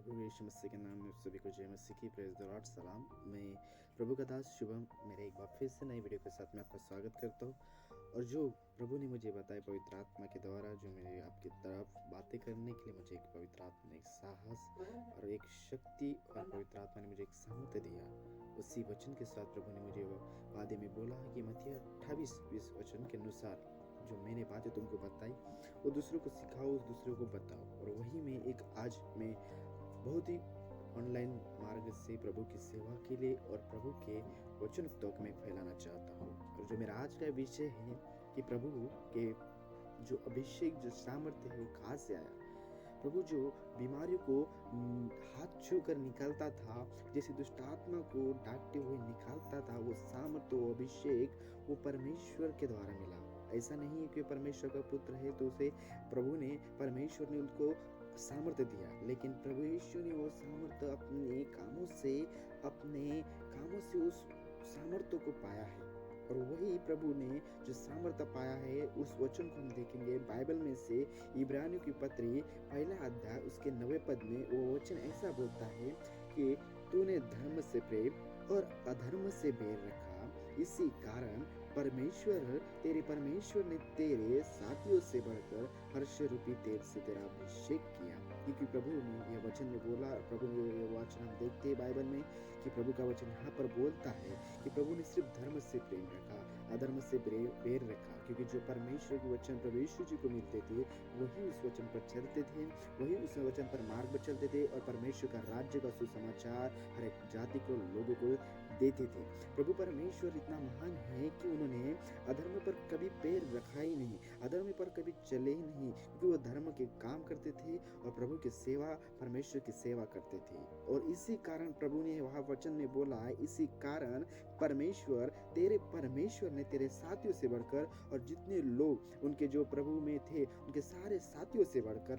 प्रभु यीशु मसीह के नाम में सभी को जय मसीह की प्रेज द लॉर्ड सलाम। मैं प्रभु का दास शुभम मेरे एक बार फिर से नई वीडियो के साथ में आपका स्वागत करता हूँ। और जो प्रभु ने मुझे बताया पवित्र आत्मा के द्वारा, जो मेरे आपकी तरफ बातें करने के लिए मुझे एक पवित्र आत्मा ने एक साहस और एक शक्ति और पवित्र आत्मा ने मुझे एक सामर्थ्य दिया। उसी वचन के साथ प्रभु ने मुझे वादे में बोला कि मत्ती 28:20 वचन के अनुसार जो मैंने बातें तुमको बताई वो दूसरों को सिखाओ, दूसरों को बताओ। और वही मैं एक आज मैं बहुत ही ऑनलाइन मार्ग से प्रभु की सेवा के लिए और प्रभु के वचन तक में फैलाना चाहता हूँ। और जो मेरा आज का विषय है कि प्रभु के जो अभिषेक, जो सामर्थ्य है वो कहाँ से आया। प्रभु जो बीमारियों को हाथ छू कर निकालता था, जैसे दुष्ट आत्मा को डांटते हुए निकालता था, वो सामर्थ्य, वो अभिषेक वो परमेश्वर के द्वारा मिला। ऐसा नहीं है कि परमेश्वर का पुत्र है तो उसे परमेश्वर ने उनको सामर्थ्य दिया, लेकिन प्रभु यीशु ने वो सामर्थ्य अपने कामों से उस सामर्थ्य को पाया है। और वही प्रभु ने जो सामर्थ्य पाया है, उस वचन को हम देखेंगे बाइबल में से इब्रानियों की पत्री 1 अध्याय उसके 9 पद में। वो वचन ऐसा बोलता है कि तूने धर्म से प्रेम और अधर्म से बैर रखा, इसी कारण परमेश्वर ने तेरे साथियों से बढ़कर हर्ष रूपी तेल से तेरा अभिषेक किया। क्योंकि प्रभु ने यह वचन में बोला, प्रभु ने यह वचन हम देखते हैं बाइबल में कि प्रभु का वचन यहाँ पर बोलता है कि प्रभु ने सिर्फ धर्म से प्रेम रखा, अधर्म से बैर रखा। क्योंकि जो परमेश्वर के वचन प्रभु यीशु जी को मिलते थे, वही उस वचन पर चलते थे, वही उस वचन पर मार्ग पर चलते थे और परमेश्वर का राज्य का सुसमाचार हर एक जाति को, लोगों को देते थे। प्रभु परमेश्वर इतना महान है कि उन्होंने अधर्म पर कभी पैर रखा ही नहीं, अधर्म पर कभी चले ही नहीं, क्योंकि वो धर्म के काम करते थे और प्रभु की सेवा, परमेश्वर की सेवा करते थे। और इसी कारण प्रभु ने वहाँ वचन में बोला है, इसी कारण परमेश्वर ने तेरे साथियों से बढ़कर, और जितने लोग उनके जो प्रभु में थे उनके सारे साथियों से बढ़कर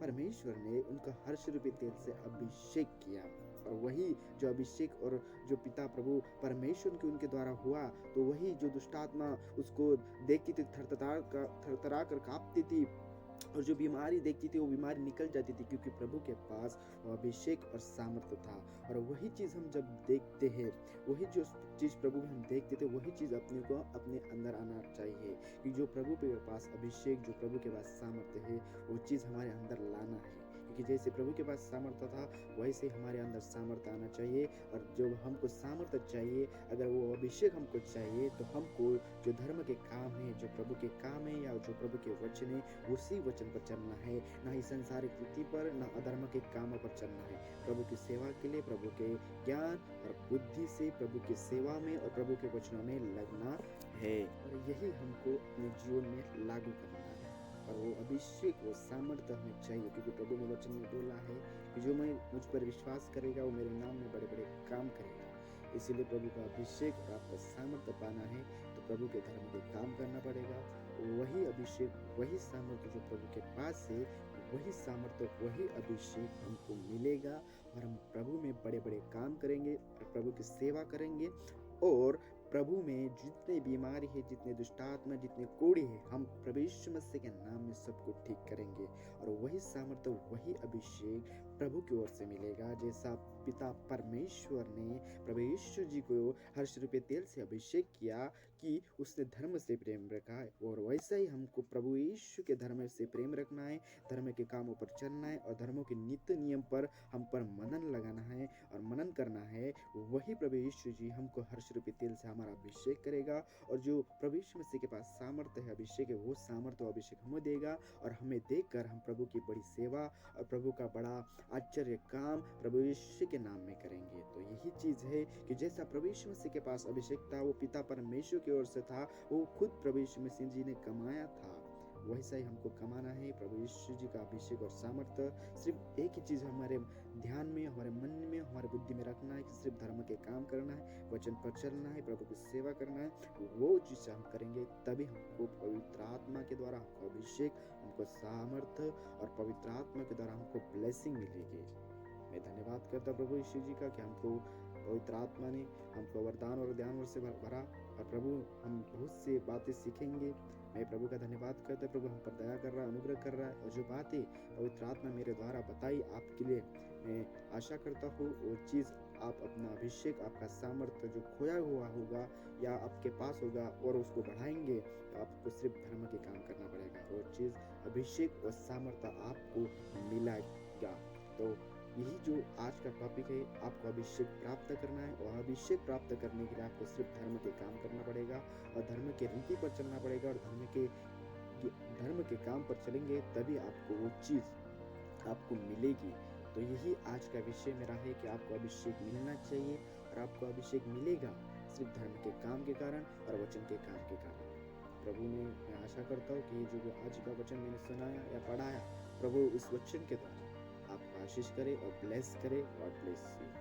परमेश्वर ने उनका हर्ष रूपी तेल से अभिषेक किया। और वही जो अभिषेक और जो पिता प्रभु परमेश्वर के उनके द्वारा हुआ, तो वही जो दुष्टात्मा उसको देखती थी, थरथरा कर कांपती थी, और जो बीमारी देखती थी वो बीमारी निकल जाती थी, क्योंकि प्रभु के पास अभिषेक और सामर्थ्य था। और वही चीज हम जब देखते हैं, वही जो चीज प्रभु में हम देखते थे, वही चीज अपने अंदर आना चाहिए। कि जो प्रभु के पास अभिषेक, जो प्रभु के पास सामर्थ्य है, वो चीज हमारे अंदर लाना है। क्योंकि जैसे प्रभु के पास सामर्थ्य था, वैसे हमारे अंदर सामर्थ्य आना चाहिए। और जो हमको सामर्थ्य चाहिए, अगर वो अभिषेक हमको चाहिए, तो हमको जो धर्म के काम है, जो प्रभु के काम है, या जो प्रभु के वचन है, उसी वचन पर चलना है, ना ही संसारिक रीति पर, ना अधर्म के कामों पर चलना है। प्रभु की सेवा के लिए प्रभु के ज्ञान और बुद्धि से प्रभु की सेवा में और प्रभु के वचनों में लगना है। और यही हमको अपने जीवन में लागू करना है। और वो अभिषेक, वो सामर्थ्य हमें चाहिए, क्योंकि प्रभु ने वचन में बोला है कि जो मुझ पर विश्वास करेगा वो मेरे नाम में बड़े बड़े काम करेगा। इसीलिए प्रभु का अभिषेक और आपका सामर्थ्य पाना है तो प्रभु के धर्म के काम करना पड़ेगा। वही अभिषेक, वही सामर्थ्य जो प्रभु के पास है, वही सामर्थ्य, वही अभिषेक हमको मिलेगा और हम प्रभु में बड़े बड़े काम करेंगे और प्रभु की सेवा करेंगे। और प्रभु में जितने बीमारी है, जितने दुष्टात्मा, जितने कोड़ी है, हम प्रभु यीशु मसीह के नाम में सबको ठीक करेंगे। और वही सामर्थ्य, वही अभिषेक प्रभु की ओर से मिलेगा। जैसा पिता परमेश्वर ने प्रभु यीशु जी को हर्ष रूपी तेल से अभिषेक किया कि उसने धर्म से प्रेम रखा है, और वैसा ही हमको प्रभु यीशु के धर्म से प्रेम रखना है, धर्म के कामों पर चलना है और धर्मों के नित्य नियम पर हम पर मनन लगाना है और मनन करना है। वही प्रभु यीशु जी हमको हर्ष रूपी तेल से हमारा अभिषेक करेगा। और जो प्रभु यीशु मसीह के पास सामर्थ्य है, अभिषेक है, वो सामर्थ्य अभिषेक हमें देगा। और हमें देखकर हम प्रभु की बड़ी सेवा और प्रभु का बड़ा आश्चर्य काम प्रभु यीशु के नाम में करेंगे। तो यही चीज है कि जैसा प्रभु यीशु मसीह के पास अभिषेक था, वो पिता परमेश्वर की ओर से था, वो खुद प्रभु यीशु मसीह जी ने कमाया था, वैसा ही हमको कमाना है प्रभु यीशु जी का अभिषेक और सामर्थ्य। सिर्फ एक ही चीज हमारे ध्यान में, हमारे मन में, हमारे बुद्धि में रखना है कि सिर्फ धर्म के काम करना है, वचन पर चलना है, प्रभु की सेवा करना है। वो चीज हम करेंगे तभी हमको पवित्र आत्मा के द्वारा हमको अभिषेक, हमको सामर्थ्य और पवित्र आत्मा के द्वारा हमको ब्लेसिंग मिलेगी। मैं धन्यवाद करता प्रभु यीशु जी का कि हमको पवित्र आत्मा ने हमको वरदान और ध्यान से भरा। और प्रभु हम बहुत से बातें सीखेंगे मैं प्रभु का धन्यवाद करता हूँ, प्रभु हम पर दया कर रहा है, अनुग्रह कर रहा है, और जो बातें पवित्र आत्मा मेरे द्वारा बताई आपके लिए, मैं आशा करता हूँ वो चीज़ आप अपना अभिषेक, आपका सामर्थ्य जो खोया हुआ होगा या आपके पास होगा और उसको बढ़ाएंगे, तो आपको सिर्फ धर्म के काम करना पड़ेगा। वो चीज़ अभिषेक और सामर्थ्य आपको मिलेगा। तो यही जो आज का टॉपिक है, आपको अभिषेक प्राप्त करना है, और अभिषेक प्राप्त करने के लिए आपको सिर्फ धर्म के काम करना पड़ेगा और धर्म के रीति पर चलना पड़ेगा, और धर्म के काम पर चलेंगे तभी आपको वो चीज़ आपको मिलेगी। तो यही आज का विषय मेरा है कि आपको अभिषेक मिलना चाहिए, और आपको अभिषेक मिलेगा सिर्फ धर्म के काम के कारण और वचन के काम के कारण। प्रभु ने, मैं आशा करता हूँ कि जो आज का वचन मैंने सुनाया या पढ़ाया, प्रभु इस वचन के द्वारा आपको आशीष करे और ब्लेस करे। God bless you.